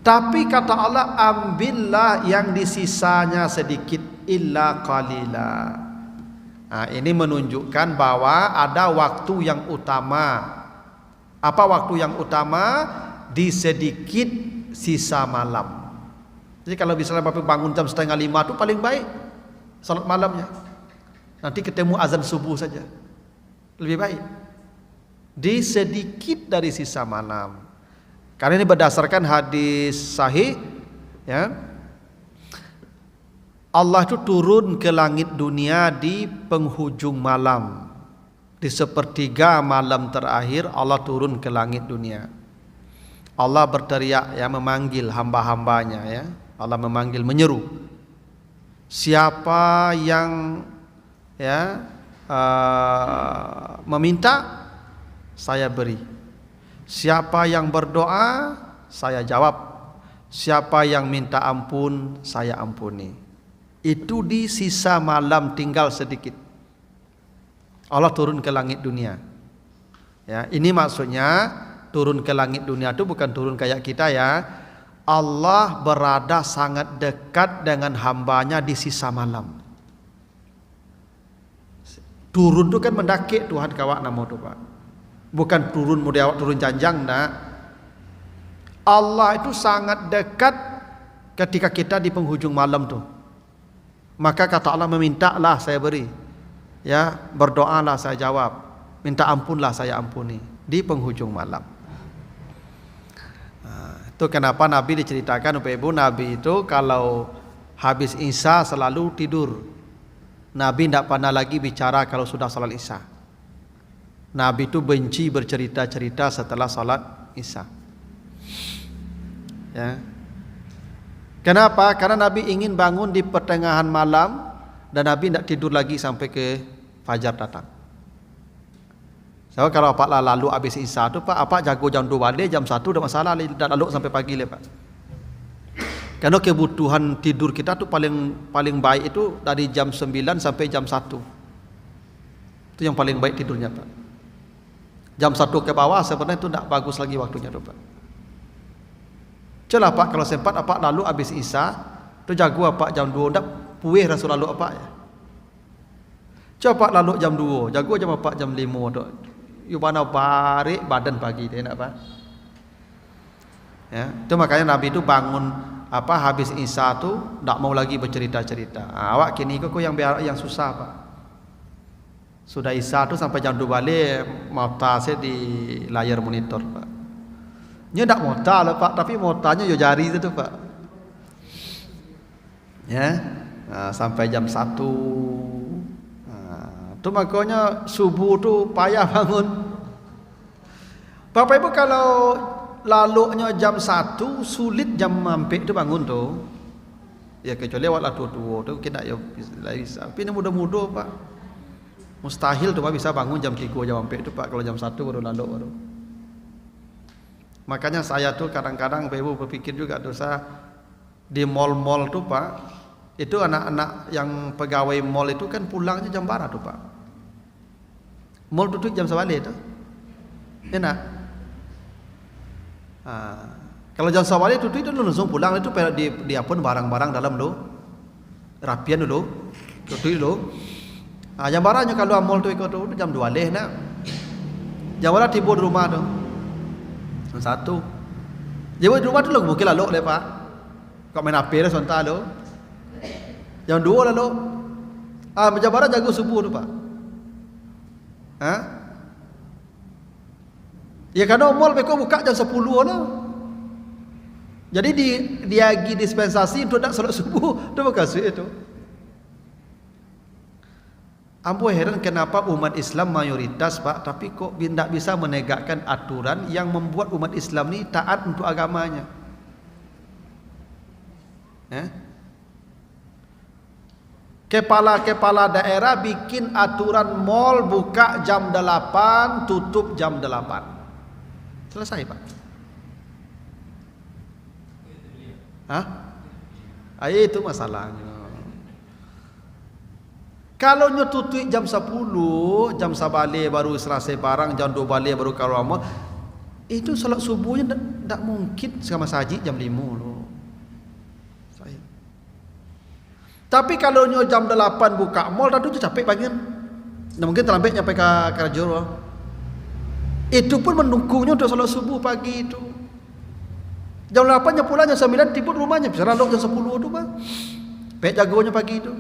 tapi kata Allah ambillah yang di sisanya sedikit, illa qalila. Ini menunjukkan bahwa ada waktu yang utama. Apa waktu yang utama? Di sedikit sisa malam. Jadi kalau misalnya Bapak bangun jam 4:30 itu paling baik salat malamnya. Nanti ketemu azan subuh saja. Lebih baik. Di sedikit dari sisa malam. Karena ini berdasarkan hadis sahih, ya. Allah itu turun ke langit dunia di penghujung malam. Di sepertiga malam terakhir Allah turun ke langit dunia. Allah berteriak, memanggil hamba-hambanya, ya. Allah memanggil, menyeru. Siapa yang ya meminta, saya beri. Siapa yang berdoa, saya jawab. Siapa yang minta ampun, saya ampuni. Itu di sisa malam tinggal sedikit. Allah turun ke langit dunia. Ya, ini maksudnya turun ke langit dunia itu bukan turun kayak kita ya. Allah berada sangat dekat dengan hambanya di sisa malam. Turun itu kan mendaki Tuhan kawak namo tu Pak. Bukan turun mudah awak turun janjang nak. Allah itu sangat dekat ketika kita di penghujung malam tu. Maka kata Allah, memintalah saya beri. Ya, berdoalah saya jawab. Minta ampunlah saya ampuni di penghujung malam. Itu kenapa Nabi diceritakan Bapak Ibu, Nabi itu kalau habis Isya selalu tidur. Nabi tidak pernah lagi bicara kalau sudah salat Isya. Nabi itu benci bercerita-cerita setelah salat Isya. Ya. Kenapa? Karena Nabi ingin bangun di pertengahan malam dan Nabi tidak tidur lagi sampai ke fajar datang. So, kalau Pak lalu habis Isya tu Pak, apa jago jam 2 balik, jam 1 dah masalah, dah lalu sampai pagi le Pak. Karena kebutuhan tidur kita tu paling baik itu dari jam 9 sampai jam 1. Itu yang paling baik tidurnya Pak. Jam 1 ke bawah sebenarnya itu tidak bagus lagi waktunya tu Pak. Celah Pak kalau sempat apa lalu habis Isya tu jago apa jam 2 ndak puih rasa lalu apa ya. Coba lalu jam 2, jago jam apa jam 5 tu. You mana balik badan pagi dia nak Pak. Ya, itu makanya Nabi itu bangun apa habis Isya tu tak mau lagi bercerita-cerita. Awak kini kok yang susah Pak. Sudah Isya tu sampai jam 2 balik mata saya di layar monitor Pak. Nya tak mota lah Pak, tapi motanya yo jari itu Pak. Ya. Sampai jam 1. Itu makanya subuh tu payah bangun. Bapak Ibu kalau lalunya jam 1 sulit jam mampir tu bangun tu. Ya kecuali awak tua-tua tu kita ya bisa. Tapi ni muda-muda Pak. Mustahil tu Pak bisa bangun jam 3 jam mampir tu Pak, kalau jam 1 baru lalu baru. Makanya saya tu kadang-kadang Bapak Ibu berpikir juga dosa di mall-mall tu Pak. Itu anak-anak yang pegawai mall itu kan pulangnya jam berapa tu Pak? Mall tutup jam sebalik tu. Enak. Kalau jam sebalik tutup itu langsung pulang itu dia pun barang-barang dalam tu. Rapian dulu. Tutup dulu. Jam barangnya kalau mall tu ikut tu jam 2 leh nak. Jam berapa tiba di rumah tu? Jam 1. Dia di rumah tu mungkin lalu le Pak. Kau main apa dah sontak tu? Jam 2 lalu. Jam berapa jago subuh tu Pak? Ya karena mall mereka buka jam 10 lah. Jadi dia bagi dispensasi untuk nak solat subuh tu bukan suit itu. Ambo heran kenapa umat Islam mayoritas Pak, tapi kok tidak bisa menegakkan aturan yang membuat umat Islam ni taat untuk agamanya. Kepala-kepala daerah bikin aturan mall buka jam 8, tutup jam 8. Selesai Pak. Itu masalahnya. Kalau nyo tutup jam 10, jam sabale baru selesai barang, jam 2 balik baru keluar mall, itu salat subuhnya tak mungkin sama saji jam 5 loh. Tapi kalau nyo jam 8 buka mall, tadi tu capek bagian. Nah, mungkin terlambat nyampe ke kerja. Itu pun menunggunya untuk salat subuh pagi itu. Jam 8 nya pulang, jam 9 tiba rumahnya. Bisa lalu jam 10 tu Pak. Pek jagonya pagi itu.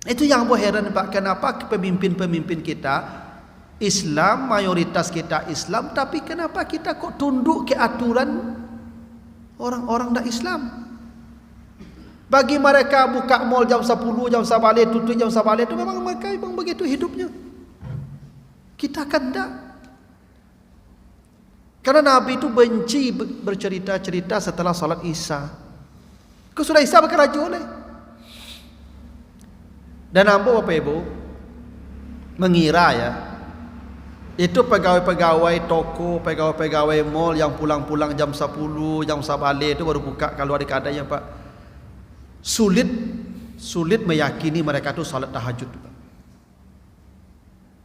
Itu yang buat heran Pak. Kenapa pemimpin-pemimpin kita Islam, mayoritas kita Islam, tapi kenapa kita kok tunduk ke aturan orang-orang dak Islam? Bagi mereka buka mall jam 10, jam sabalik, tutup jam sabalik itu memang mereka memang begitu hidupnya. Kita kan tak. Karena Nabi itu benci bercerita-cerita setelah salat Isya. Kau sudah Isya berkeraja oleh. Dan ambo Bapak Ibu mengira ya, itu pegawai-pegawai toko, pegawai-pegawai mall yang pulang-pulang jam 10, jam sabale itu baru buka kalau ada keadaannya Pak. Sulit meyakini mereka itu salat tahajud Pak.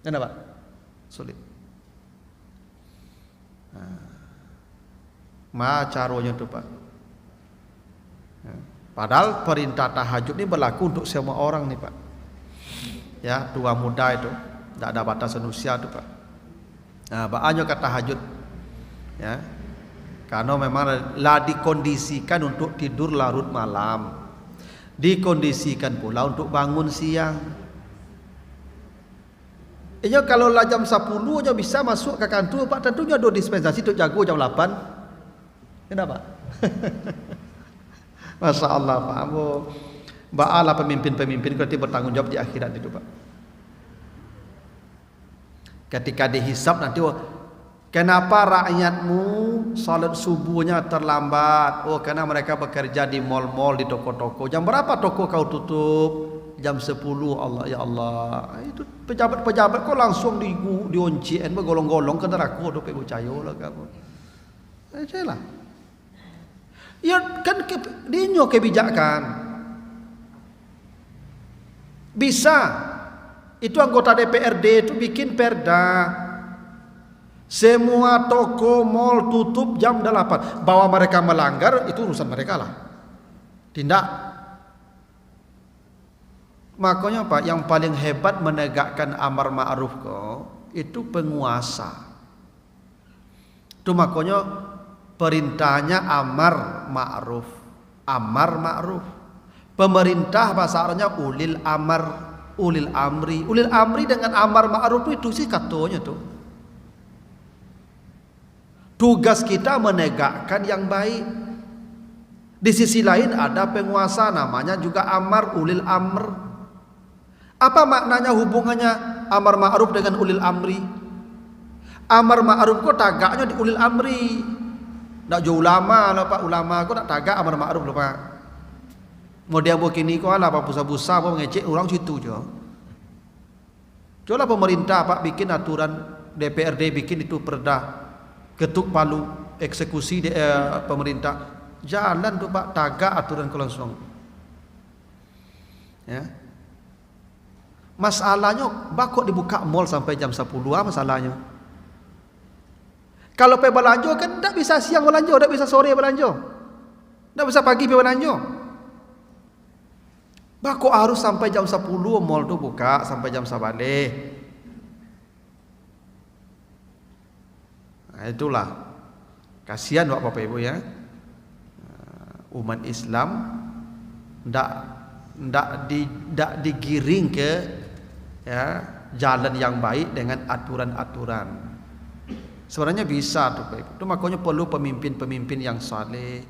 Kenapa? Sulit. Caranya itu Pak. Padahal perintah tahajud ini berlaku untuk semua orang nih Pak. Ya, tua muda itu, tidak ada batasan usia itu Pak. Nah, banyak kata tahajud, ya, karena memang lah dikondisikan untuk tidur larut malam, dikondisikan pula untuk bangun siang. Ini kalau lah jam 10 aja bisa masuk ke kantor Pak, tentunya ada dispensasi untuk jago jam 8. Kenapa? Masya Allah Pak, ba'ala pemimpin-pemimpin berarti bertanggung jawab di akhirat itu Pak. Ketika dihisab nanti, kenapa rakyatmu salat subuhnya terlambat? Oh, karena mereka bekerja di mal-mal, di toko-toko. Jam berapa toko kau tutup? Jam 10. Allah, ya Allah. Itu pejabat-pejabat kok langsung dioncien bergolong-golong ke neraka do pe cayo lah kamu. Lah. Ya kan dinyo kebijakan. Bisa. Itu anggota DPRD itu bikin perda. Semua toko, mall tutup jam 8. Bahwa mereka melanggar itu urusan mereka lah. Tindak. Makanya Pak, yang paling hebat menegakkan amar ma'ruf itu penguasa. Itu makanya perintahnya amar ma'ruf. Amar ma'ruf. Pemerintah bahasa Arabnya ulil amar, ulil amri. Ulil amri dengan amar ma'ruf itu sih katanya tuh. Tugas kita menegakkan yang baik. Di sisi lain ada penguasa namanya juga amar, ulil amr. Apa maknanya hubungannya amar ma'ruf dengan ulil amri? Amar ma'ruf kok tagaknya di ulil amri. Ndak jauh ulama lah Pak, ulama kok nak tagak amar ma'ruf lah Pak. Mau dia buat kini kok ala apa busa-busa apa ngecek orang situ je. Coba pemerintah Pak bikin aturan, DPRD bikin itu perda, ketuk palu eksekusi pemerintah. Jalan tuh Pak, tagak aturan ke langsung. Ya. Masalahnya bakok dibuka mall sampai jam 10 masalahnya. Kalau pergi belanja kan tak bisa siang belanja, tak bisa sore belanja. Tak bisa pagi pergi belanja. Bakok harus sampai jam 10 mall tu buka sampai jam sabale. Nah, itulah. Kasihan Bapak Ibu ya. Umat Islam ndak digiring ke ya jalan yang baik dengan aturan-aturan. Sebenarnya bisa tuh Pak Ibu. Itu makanya perlu pemimpin-pemimpin yang saleh.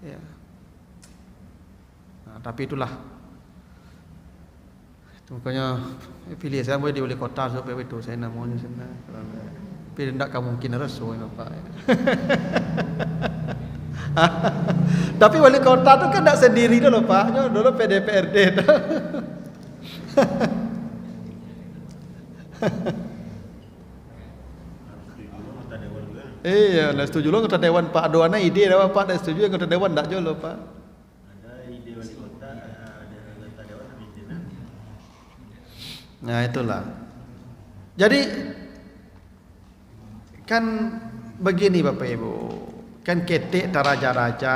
Ya. Nah, tapi itulah. Itu makanya pilih saya boleh di wali kota supaya itu saya namanya sana. Tapi tidak mungkin resu Pak. Tapi wali kota tu kan tak sendiri dulu Pak. Dulu PDPRD tu. Iya, lah setuju lo anggota dewan Pak. Doana ide dah Pak, tak setuju anggota dewan tak jolo Pak. Ada ide wali kota, ada anggota dewan pimpinan. Nah, itulah. Jadi kan begini Bapak Ibu. Kan ketik taraja-raja,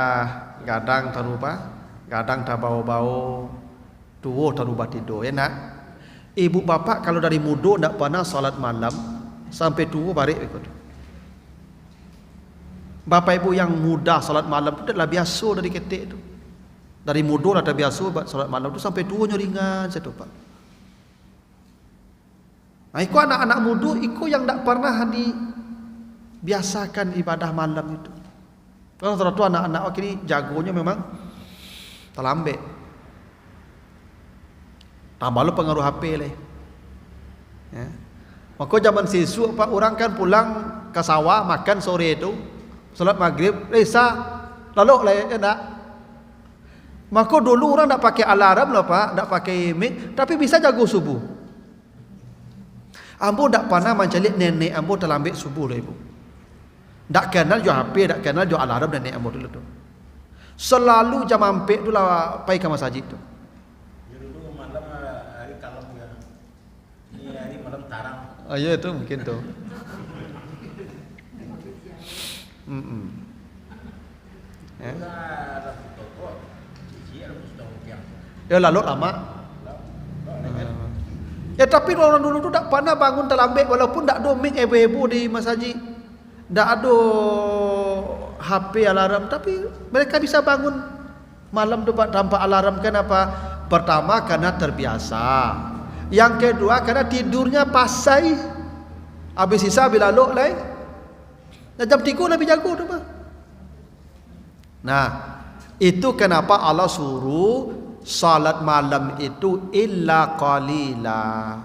gadang taruba, gadang tabau-bau, tuwo taruba tidur, ya nak. Ibu bapak kalau dari muda tak pernah salat malam sampai tua balik ikut. Bapak ibu yang muda salat malam itu adalah biasa dari ketik itu. Dari muda dah biasa salat malam itu sampai tua ringan satu Pak. Nah, ikut anak-anak muda, ikut yang tak pernah dibiasakan ibadah malam itu. Kalau terlalu anak-anak kini jagonya memang terlambat. Tambah lu pengaruh HP leh. Ya. Maka zaman siswa Pak, orang kan pulang ke sawah makan sore itu, salat maghrib, Isa lalu lah ya nak. Maka dulu orang tak pakai alarm lah Pak, tak pakai mic, tapi bisa jago subuh. Ambo tak pernah mencalik nenek ambo terlambat subuh lah ibu. Tak kenal jo HP, tak kenal jo alarm nenek ambo dulu tu. Selalu jam 4 tu lah pergi ke masjid tu. Ya dulu malam hari kalem ya. Ini hari malam tarang. Oh ya itu mungkin tu. Ya. Ada toko. Cici ada toko yang. Ya lalu lama. Ya tapi orang dulu tu tak pernah bangun terlambat walaupun tak ada mic heboh di masjid. Tak ada HP alarm tapi mereka bisa bangun malam tu Pak tanpa alarm. Kenapa? Pertama karena terbiasa. Yang kedua karena tidurnya pasai. Habis sisa bila lok lai. Jam 3 lebih jago tu Pak. Nah, itu kenapa Allah suruh salat malam itu illa qalila,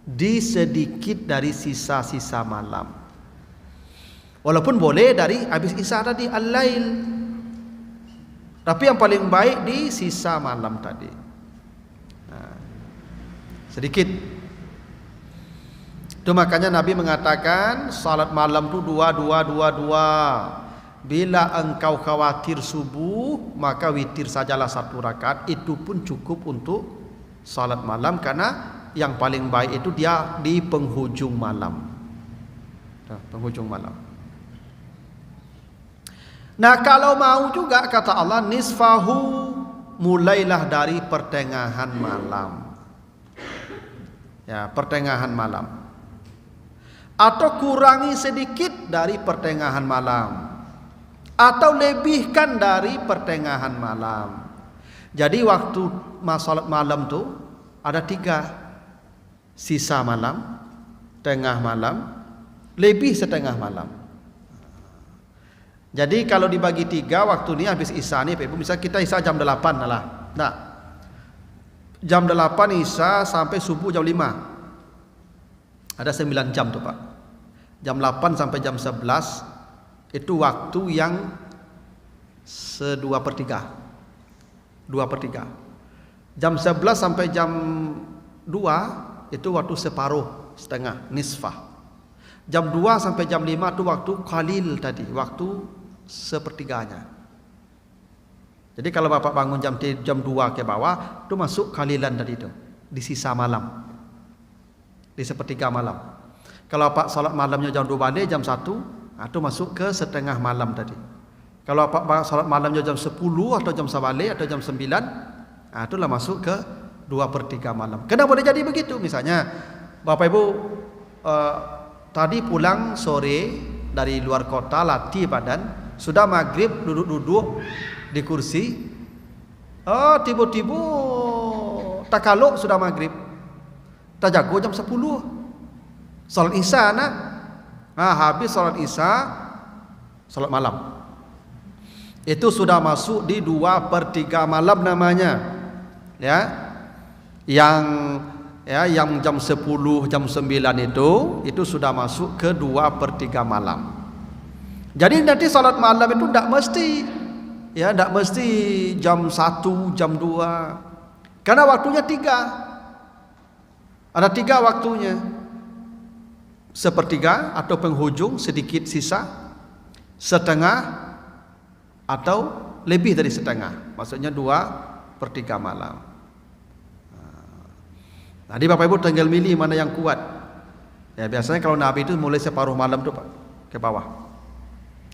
di sedikit dari sisa-sisa malam. Walaupun boleh dari habis isya tadi al-lail, tapi yang paling baik di sisa malam tadi. Nah, sedikit. Itu makanya Nabi mengatakan salat malam tu 2. Bila engkau khawatir subuh, maka witir sajalah 1 rakaat. Itu pun cukup untuk salat malam, karena yang paling baik itu dia di penghujung malam. Penghujung malam. Nah, kalau mau juga kata Allah nisfahu, mulailah dari pertengahan malam. Ya, pertengahan malam. Atau kurangi sedikit dari pertengahan malam. Atau lebihkan dari pertengahan malam. Jadi waktu salat malam tu ada 3. Sisa malam, tengah malam, lebih setengah malam. Jadi kalau dibagi 3 waktu ni habis isya ni, Ibu, misal kita isya jam 8 lah. Nah, jam 8 isya sampai subuh jam 5. Ada 9 jam tu Pak. Jam 8 sampai jam 11 itu waktu yang 2/3. Jam 11 sampai jam 2 itu waktu separuh, setengah, nisfah. Jam 2 sampai jam 5 itu waktu qalil tadi, waktu sepertiganya. Jadi kalau Bapak bangun jam 2 ke bawah, itu masuk qalilan tadi itu, di sisa malam. Di sepertiga malam. Kalau Bapak salat malamnya jam 2 balik, jam 1, itu masuk ke setengah malam tadi. Kalau Bapak salat malamnya jam 10 atau jam 1 balik atau jam 9, itulah masuk ke 2/3 malam. Kenapa boleh jadi begitu? Misalnya Bapak Ibu tadi pulang sore dari luar kota, latih badan, sudah maghrib duduk-duduk di kursi. Tiba-tiba takaluk sudah maghrib. Tak jago jam 10. Salat isya nak. Habis salat isya, salat malam. Itu sudah masuk di 2/3 malam namanya. Ya. Yang jam 10, jam 9 itu sudah masuk ke 2/3 malam. Jadi nanti salat malam itu tidak mesti, ya, tidak mesti jam 1, jam 2. Karena waktunya 3. Ada 3 waktunya. Sepertiga atau penghujung, sedikit sisa, setengah atau lebih dari setengah. Maksudnya 2/3 malam. Jadi Bapak Ibu tinggal milih mana yang kuat. Ya, biasanya kalau Nabi itu mulai separuh malam tu Pak, ke bawah.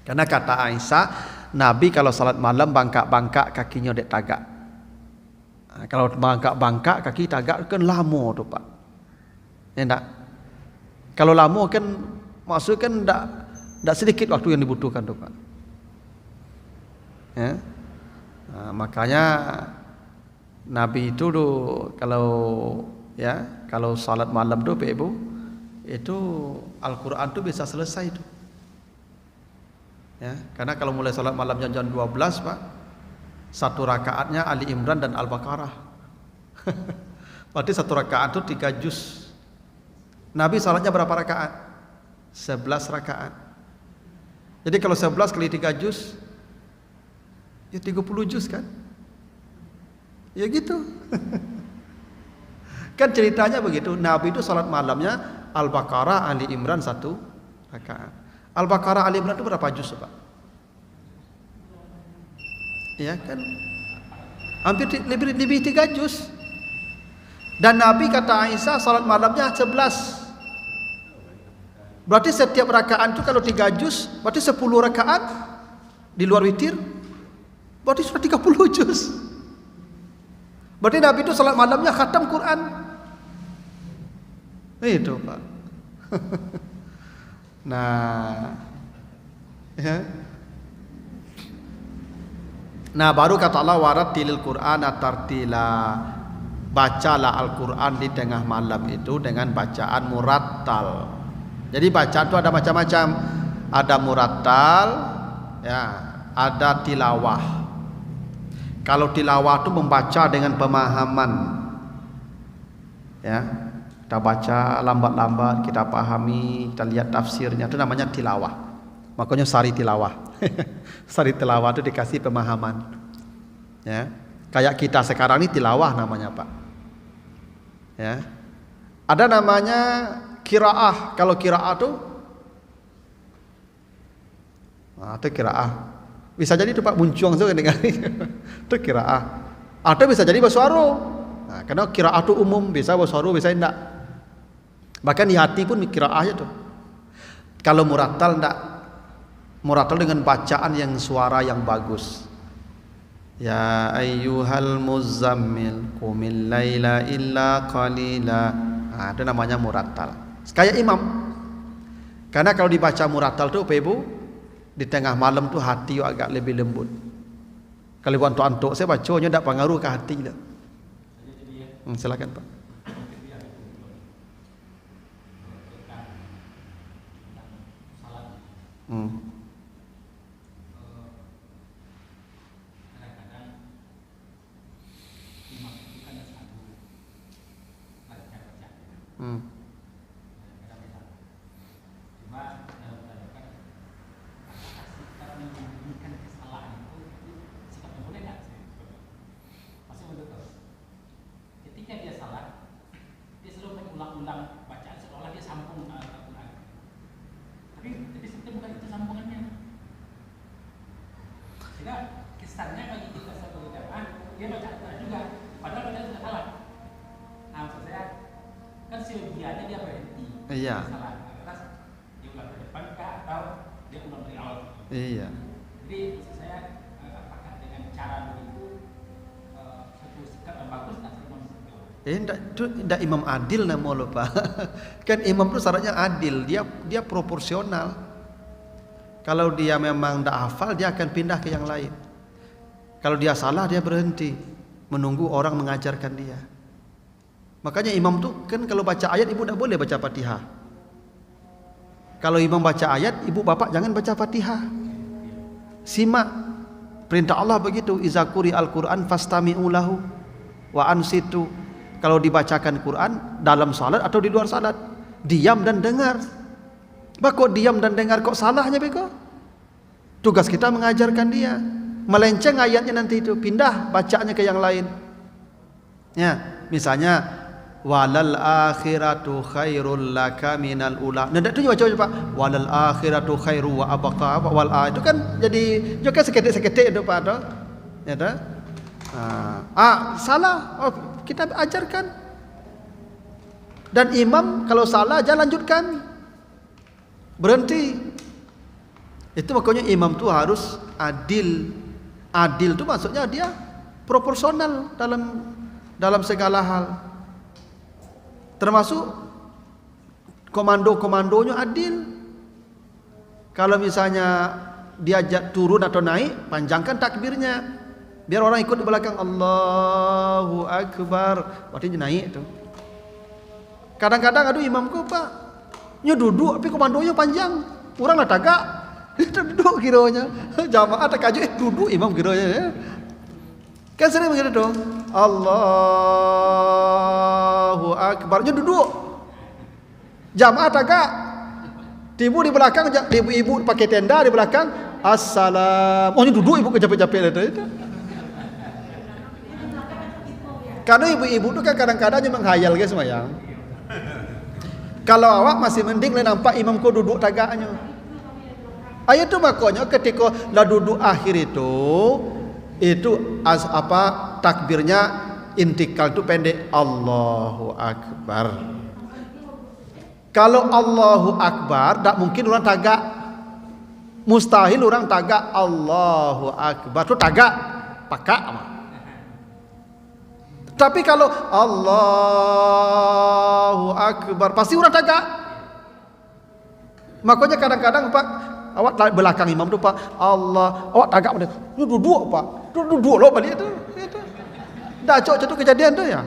Karena kata Aisyah, Nabi kalau salat malam bangkak-bangkak kakinya dek tagak. Kalau bangkak-bangkak kaki tagak kan lama tu Pak. Ya enggak? Kalau lama kan maksud kan enggak sedikit waktu yang dibutuhkan tu Pak. Ya. Makanya Nabi itu kalau salat malam tu Pak Ibu, itu Al-Quran tu bisa selesai tu. Ya, karena kalau mulai salat malam jam 12 Pak, 1 rakaatnya Ali Imran dan Al-Baqarah. Berarti 1 rakaat tu 3 juz. Nabi salatnya berapa rakaat? 11 rakaat. Jadi kalau 11 kali 3 juz, ya 30 juz kan? Ya gitu. Kan ceritanya begitu. Nabi itu salat malamnya Al-Baqarah, Ali Imran 1 rakaat. Al-Baqarah, Ali Imran itu berapa juz, Pak? Ya kan? Hampir lebih 3 juz. Dan Nabi kata Aisyah salat malamnya 11. Berarti setiap rakaat itu kalau 3 juz, berarti 10 rakaat di luar witir. Berarti sudah 30 juz. Berarti Nabi itu salat malamnya khatam Quran. Itu, Pak. Nah, ya. Nah, baru kata Allah warattilil Qur'ana tartila. Bacalah Al-Quran di tengah malam itu dengan bacaan murattal. Jadi bacaan itu ada macam-macam. Ada murattal, ya, ada tilawah. Kalau tilawah itu membaca dengan pemahaman, ya, kita baca lambat-lambat, kita pahami, kita lihat tafsirnya, itu namanya tilawah. Makanya sari tilawah. Sari tilawah itu dikasih pemahaman, ya. Kayak kita sekarang ini tilawah namanya, Pak. Ya. Ada namanya qiraah. Kalau qiraah itu, nah, itu qiraah. Bisa jadi itu Pak Buncuang tuh dengar. Itu qiraah. Atau bisa jadi baswaru. Nah, karena qiraah itu umum, bisa baswaru, bisa enggak. Bahkan di hati pun qiraahnya tuh. Kalau murattal enggak. Murattal dengan bacaan yang suara yang bagus. Ya ayyuhal muzammil qumil laila illa qalila. Nah, itu namanya murattal. Kayak imam. Karena kalau dibaca murattal tuh Pak Ibu, di tengah malam tuh hati agak lebih lembut. Kalau antuk-antuk saya bacanya tidak pengaruh ke hati dah. Silakan Pak. Kesannya bagi kita sebagai jamaah, dia baca Al-Quran juga, padahal baca sudah salah. Nah, maksud saya kan seyogianya dia berhenti. Iya. Salah, atas dia ulang ke depan kah atau dia ulang dari awal? Iya. Jadi maksud saya apakah dengan cara begitu satu sikap yang bagus tak serta Tidak imam adil nama lo Pak. Kan imam itu syaratnya adil, dia proporsional. Kalau dia memang tidak hafal, dia akan pindah ke yang lain. Kalau dia salah, dia berhenti menunggu orang mengajarkan dia. Makanya imam tuh kan kalau baca ayat ibu tidak boleh baca Fatihah. Kalau imam baca ayat, ibu bapak jangan baca Fatihah. Simak perintah Allah begitu, iza quri al-Quran fastami'u lahu wa ansitu. Kalau dibacakan Quran dalam salat atau di luar salat, diam dan dengar. Kok diam dan dengar kok salahnya beko? Tugas kita mengajarkan dia. Melenceng ayatnya nanti itu, pindah bacanya ke yang lain. Ya, misalnya walal akhiratu khairul laka minal ula. Nah, itu baca Pak. Walal akhiratu khairu wa abqa wal itu kan jadi juga seketik-seketik itu Pak toh. Ya toh? Salah. Oh, kita ajarkan. Dan imam kalau salah jangan lanjutkan. Berhenti. Itu makanya imam tu harus adil. Adil tu maksudnya dia proporsional dalam segala hal. Termasuk komando-komandonya adil. Kalau misalnya diajak turun atau naik, panjangkan takbirnya. Biar orang ikut di belakang Allahu Akbar. Berarti dia naik tu. Kadang-kadang imamku Pak, nya duduk tapi komandonya panjang. Orang lah tagak. Dia duduk kiranya. Jamaah tak kaju duduk imam kiranya ya. Kan sering begitu dong. Allahu Akbar. Nya duduk. Jamaah tagak. Ibu di belakang, ibu pakai tenda di belakang. Assalam. Oh, nya duduk ibu kejapit-japit itu. Karena ibu-ibu itu kan kadang-kadang dia menghayal guys semayang. Kalau awak masih mending le nampak imam ko duduk tagaknya. Ayat itu makanya ketika lah duduk akhir itu takbirnya intikal itu pendek, Allahu Akbar. Kalau Allahu Akbar tak mungkin orang tagak. Mustahil orang tagak Allahu Akbar. Itu tagak pakak. Tapi kalau Allahu Akbar pasti orang tagak. Makanya kadang-kadang Pak, awak belakang imam tu Pak, Allah, awak tagak pada. Duduk Pak. Duduk loh balik itu. Dah cocok itu kejadian tu ya.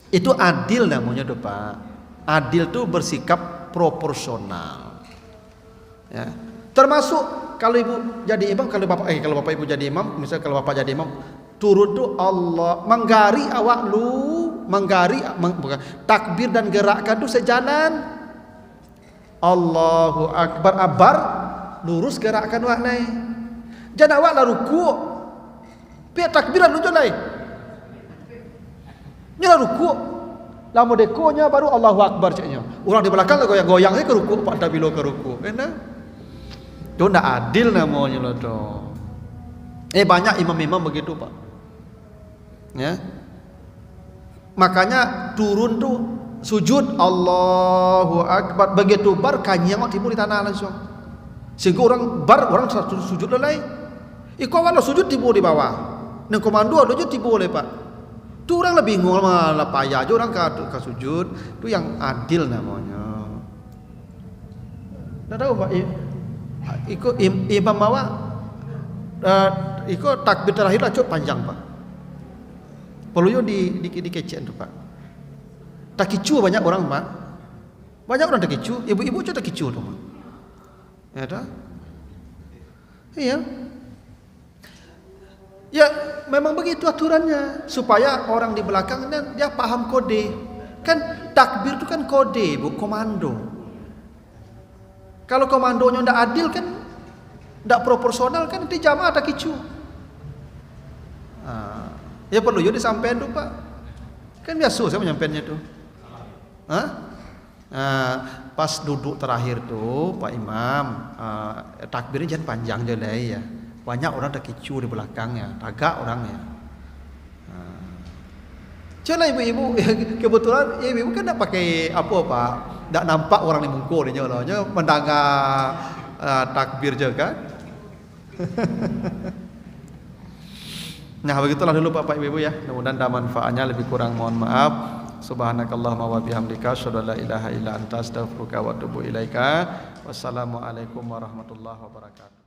Itu adil namanya tu Pak. Adil tu bersikap proporsional. Ya. Termasuk kalau ibu jadi imam, kalau bapak ibu jadi imam, misalnya kalau bapak jadi imam, turun tu Allah menggari awak bukan takbir dan gerakan tu sejalan. Allahu Akbar, lurus gerakan awak naik. Jangan awak lah ruku'. Pihak takbiran lu lain. Nyala ruku'. Lama dekonya baru Allahu Akbar caknya. Orang di belakang goyang-goyang ke ruku', Pak Dabilo ke ruku'. Enak. Itu tidak adil namanya loh tuh. Banyak imam-imam begitu Pak. Ya. Makanya turun tuh sujud Allahu Akbar, begitu bar kanyang timbul di tanah langsung. Sehingga orang sujud lelai. Iko awal sujud timbul di bawah. Nang komando ada je timbul oleh Pak. Tu orang lebih bingung malah payah aja orang ke sujud. Itu yang adil namanya. Tidak tahu Pak. Iko imam awak iko takbir terakhir lah cukup panjang Pak. Perlu di kecen tu Pak. Tak kicu banyak orang Pak. Banyak orang tak kicu. Ibu-ibu juga tak kicu tu Pak. Ya tak? Iya. Ya memang begitu aturannya supaya orang di belakang dia paham kode. Kan takbir itu kan kode, bu komando. Kalau komandonya tidak adil kan, tidak proporsional kan, nanti jamaah tak kicu. Ya perlu juga disampaikan tu Pak. Kan biasa saya menyampaikannya tu. Pas duduk terakhir tu Pak Imam, takbirnya jangan panjang je lah ya. Banyak orang tak kicu di belakangnya, tagak orangnya. Cuma ibu-ibu kebetulan ibu kan tak pakai apa Pak. Tak nampak orang ni mungkul dia lah, mendengar takbir je kan. Nah begitulah dulu Bapak Ibu ya. Mudah-mudahan ada manfaatnya, lebih kurang mohon maaf. Subhanakallahumma wa bihamdika asyhadu an la ilaha illa anta astaghfiruka wa atubu ilaika. Wassalamualaikum warahmatullahi wabarakatuh.